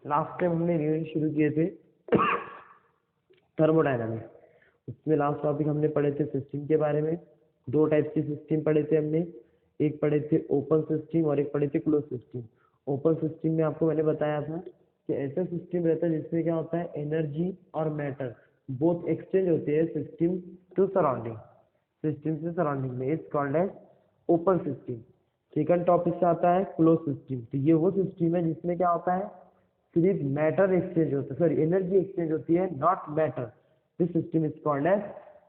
Last time हमने revision शुरू किए थे थर्मोडायनामिक्स। उसमें लास्ट टॉपिक हमने पढ़े थे सिस्टम के बारे में। दो टाइप के सिस्टम पढ़े थे हमने, एक पढ़े थे ओपन सिस्टम और एक पढ़े थे क्लोज सिस्टम। ओपन सिस्टम में आपको मैंने बताया था कि ऐसा सिस्टम रहता है जिसमें क्या होता है, एनर्जी और मैटर बोथ एक्सचेंज होते हैं सिस्टम टू सराउंडिंग, सिस्टम से सराउंडिंग में, is called as open system. Second topic से आता है क्लोज सिस्टम। तो ये वो सिस्टम है जिसमें क्या होता है, सिर्फ मैटर एक्सचेंज होता है, सॉरी एनर्जी एक्सचेंज होती है, not matter. This system is called as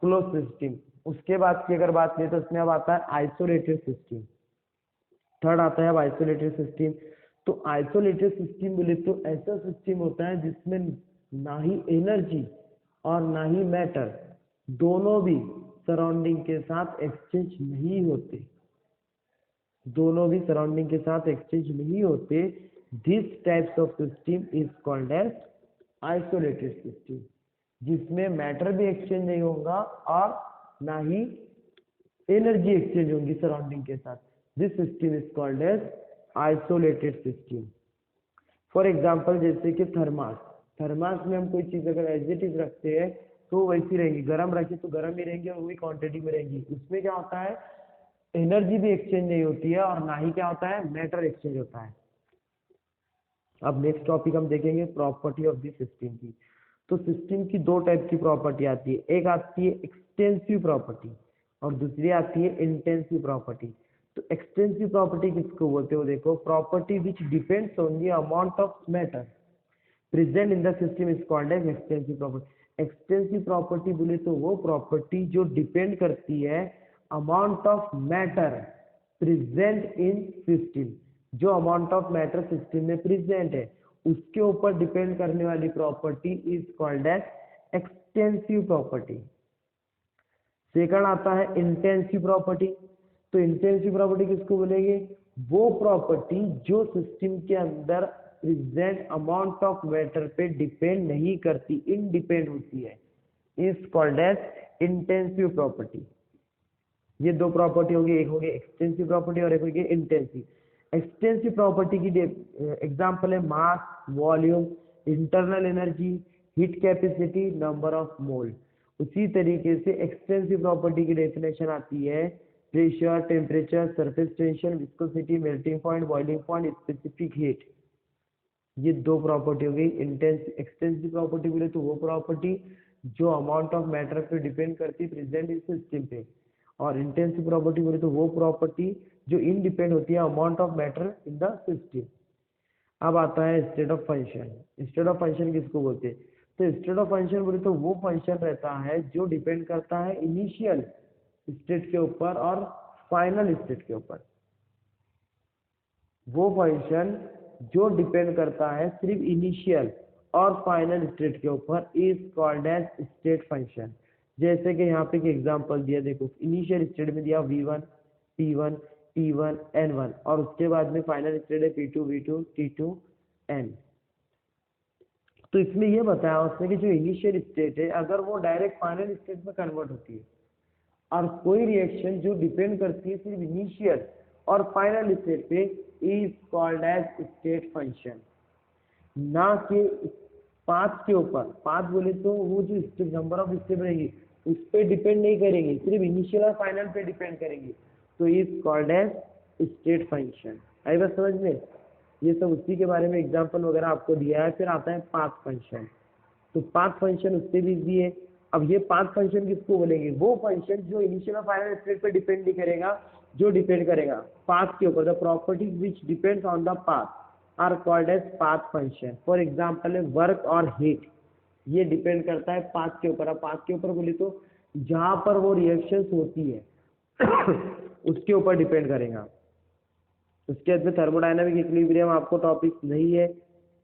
close system. उसके बाद की अगर बात करें तो उसमें अब आता है आइसोलेटेड सिस्टम। थर्ड आता है अब आइसोलेटेड सिस्टम। तो आइसोलेटेड सिस्टम बोले तो ऐसा सिस्टम होता है जिसमें ना ही एनर्जी और ना ही मैटर दोनों भी सराउंडिंग के साथ एक्सचेंज नहीं होते, दोनों भी सराउंडिंग के साथ एक्सचेंज नहीं होते। This types of system is called as isolated system, जिसमें मैटर भी एक्सचेंज नहीं होगा और ना ही एनर्जी एक्सचेंज होगी सराउंडिंग के साथ। This system is called as isolated system. For example जैसे कि थर्मास, थर्मास में हम कोई चीज अगर एज इट इज रखते हैं तो वैसी रहेगी, गर्म रखे तो गर्म ही रहेंगी और वही क्वांटिटी में रहेंगी। उसमें क्या होता है, एनर्जी भी एक्सचेंज नहीं होती है और ना ही क्या होता है, मैटर एक्सचेंज होता है। अब नेक्स्ट टॉपिक हम देखेंगे प्रॉपर्टी ऑफ द सिस्टम की। तो सिस्टम की दो टाइप की प्रॉपर्टी आती है, एक आती है एक्सटेंसिव प्रॉपर्टी और दूसरी आती है इंटेंसिव प्रॉपर्टी। तो एक्सटेंसिव प्रॉपर्टी किसको बोलते हो, देखो, property which depends on the amount of matter present in the system is called as extensive property. Extensive property बोले तो वो प्रॉपर्टी जो डिपेंड करती है amount of matter present in system, जो अमाउंट ऑफ मैटर सिस्टम में present है उसके ऊपर डिपेंड करने वाली property is called as extensive property. Second आता है इंटेंसिव प्रॉपर्टी। तो इंटेंसिव प्रॉपर्टी किसको बोलेंगे, वो प्रॉपर्टी जो सिस्टम के अंदर प्रेजेंट अमाउंट ऑफ मैटर पे डिपेंड नहीं करती, इनडिपेंड होती है, is called as intensive property. ये दो प्रॉपर्टी होगी, एक होगी एक्सटेंसिव प्रॉपर्टी और एक होगी इंटेंसिव। एक्सटेंसिव प्रॉपर्टी की एग्जांपल है mass, volume, internal energy, heat capacity, number of mole. उसी तरीके से एक्सटेंसिव प्रॉपर्टी की डेफिनेशन आती है pressure, temperature, surface tension, viscosity, melting point, boiling point, specific heat. ये दो प्रॉपर्टी हो गई। एक्सटेंसिव प्रॉपर्टी बोले तो वो प्रॉपर्टी जो अमाउंट ऑफ मैटर पे डिपेंड करती है प्रेजेंट इस सिस्टम पे, और इंटेंसिव प्रॉपर्टी बोले तो वो प्रॉपर्टी जो इनडिपेंड होती है amount of matter in the system. अब आता है state of function. State of function किसको बोलते हैं, तो स्टेट ऑफ फंक्शन बोले तो वो फंक्शन रहता है जो डिपेंड करता है इनिशियल स्टेट के ऊपर और फाइनल स्टेट के ऊपर। वो फंक्शन जो डिपेंड करता है सिर्फ इनिशियल और फाइनल स्टेट के ऊपर is called as state function. जैसे कि यहाँ पे एक एग्जांपल दिया, देखो इनिशियल स्टेट में दिया V1, P1, T1, N1 और उसके बाद में फाइनल स्टेट है P2, V2, T2, N। तो इसमें ये बताया उसने कि जो इनिशियल स्टेट है अगर वो डायरेक्ट फाइनल स्टेट में कन्वर्ट होती है, और कोई रिएक्शन जो डिपेंड करती है सिर्फ इनिशियल और फाइनल स्टेट पे is called as state function, ना कि पाथ के ऊपर। पाथ बोले तो वो जो स्टेप नंबर ऑफ स्टेप रहेंगी उस पर डिपेंड नहीं करेंगे, सिर्फ इनिशियल और फाइनल पे डिपेंड करेंगे, तो is called as state function. आई बात समझ में, ये सब उसी के बारे में एग्जांपल वगैरह आपको दिया है। फिर आता है पाथ फंक्शन। तो पाथ फंक्शन उससे भी इजी है। अब ये पाथ फंक्शन किसको बोलेंगे, वो फंक्शन जो इनिशियल और फाइनल स्टेट पे डिपेंड नहीं करेगा, जो डिपेंड करेगा पाथ के ऊपर। The properties which depends on the path are called as path function. For example है वर्क और हीट, ये डिपेंड करता है पाथ के ऊपर। अब पाथ के ऊपर बोले तो जहां पर वो रिएक्शंस होती है उसके ऊपर डिपेंड करेगा। उसके बाद में थर्मोडायनामिक इक्विलिब्रियम आपको टॉपिक नहीं है,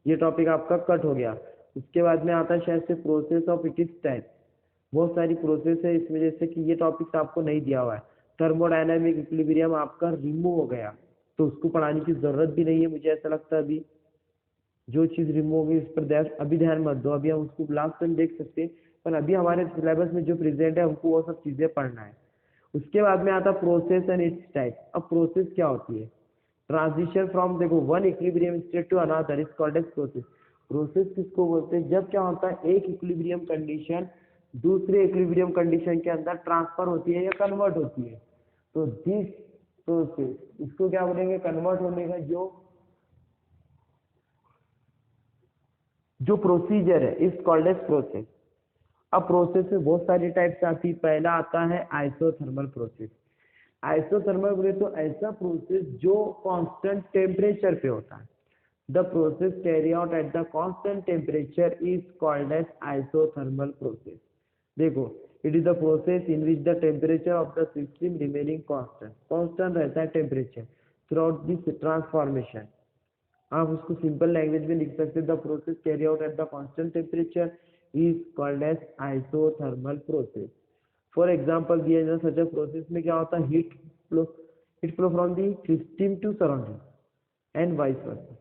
ये टॉपिक आपका कट हो गया। उसके बाद में आता है शायद से process of it is type. बहुत सारी प्रोसेस है इस वजह से कि ये टॉपिक आपको नहीं दिया हुआ है। थर्मोडायनामिक इक्विलिब्रियम आपका रिमूव हो गया, तो उसको पढ़ाने की जरूरत भी नहीं है मुझे ऐसा लगता है। अभी जो चीज रिमूव होगी इस पर अभी ध्यान मत दो, अभी हम उसको लास्ट टाइम देख सकते हैं, पर अभी हमारे सिलेबस में जो प्रेजेंट है हमको वो सब चीजें पढ़ना है। उसके बाद में आता प्रोसेस एंड इट्स टाइप। अब प्रोसेस क्या होती है, ट्रांजिशन फ्रॉम, देखो, one equilibrium state to another is called as process. Process किसको बोलते हैं? जब क्या होता है, एक इक्विलिब्रियम कंडीशन दूसरे इक्विलिब्रियम कंडीशन के अंदर ट्रांसफर होती है या कन्वर्ट होती है, तो दिस प्रोसेस, इसको क्या बोलेंगे? कन्वर्ट होने का जो प्रोसीजर है इज कॉल्ड एज प्रोसेस। अब प्रोसेस में बहुत सारी टाइप्स आती है। पहला आता है आइसोथर्मल प्रोसेस। आइसोथर्मल बोले तो ऐसा प्रोसेस जो कांस्टेंट टेम्परेचर पे होता है। The process carry out at the constant temperature is called as isothermal process. देखो, it is the process in which the temperature of the system remaining constant, constant रहता है temperature throughout this transformation. आप उसको simple language में लिख सकते हैं, the process carry out at the constant temperature is called as isothermal process. For example दिया जाए, सच अ प्रोसेस में क्या होता है, heat flow from the system to surrounding and vice versa.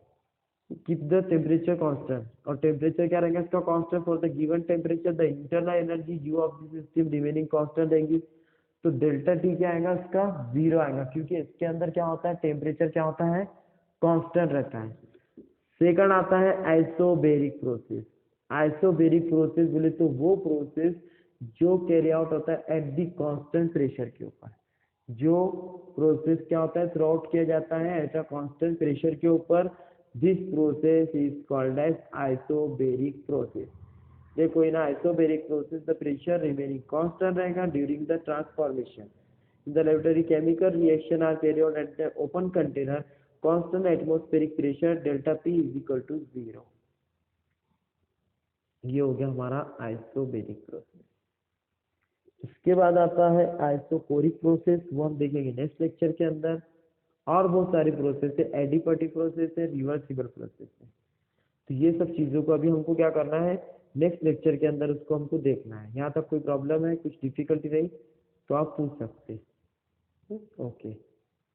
Keep the temperature constant, और temperature क्या रहेगा इसका? Constant. For the given temperature the internal energy U of the system remaining constant रहेगी। तो डेल्टा टी क्या आएगा इसका? 0 आएगा, क्योंकि इसके अंदर क्या होता है, टेम्परेचर क्या होता है? कांस्टेंट रहता है। सेकंड आता है आइसोबेरिक प्रोसेस। आइसोबेरिक प्रोसेस बोले तो वो प्रोसेस जो कैरी आउट होता है एट दी कांस्टेंट प्रेशर के ऊपर। जो प्रोसेस क्या होता है, थ्रू आउट किया जाता है एट अ कांस्टेंट प्रेशर के ऊपर, this process is called as isobaric process. देखो, in isobaric process the pressure remaining constant रहेगा during the transformation. The laboratory chemical reaction are carried out at the open container. Constant atmospheric pressure delta P is equal to 0। ये हो गया हमारा isobaric process. इसके बाद आता है isochoric process, वो हम देखेंगे नेक्स्ट लेक्चर के अंदर। और बहुत सारी प्रोसेस है, एडिपाटिक प्रोसेस है, रिवर्सिबल प्रोसेस है। तो ये सब चीजों को अभी हमको क्या करना है, नेक्स्ट लेक्चर के अंदर उसको हमको देखना है। यहाँ तक कोई प्रॉब्लम है, कुछ डिफिकल्टी रही तो आप पूछ सकते हैं। ओके।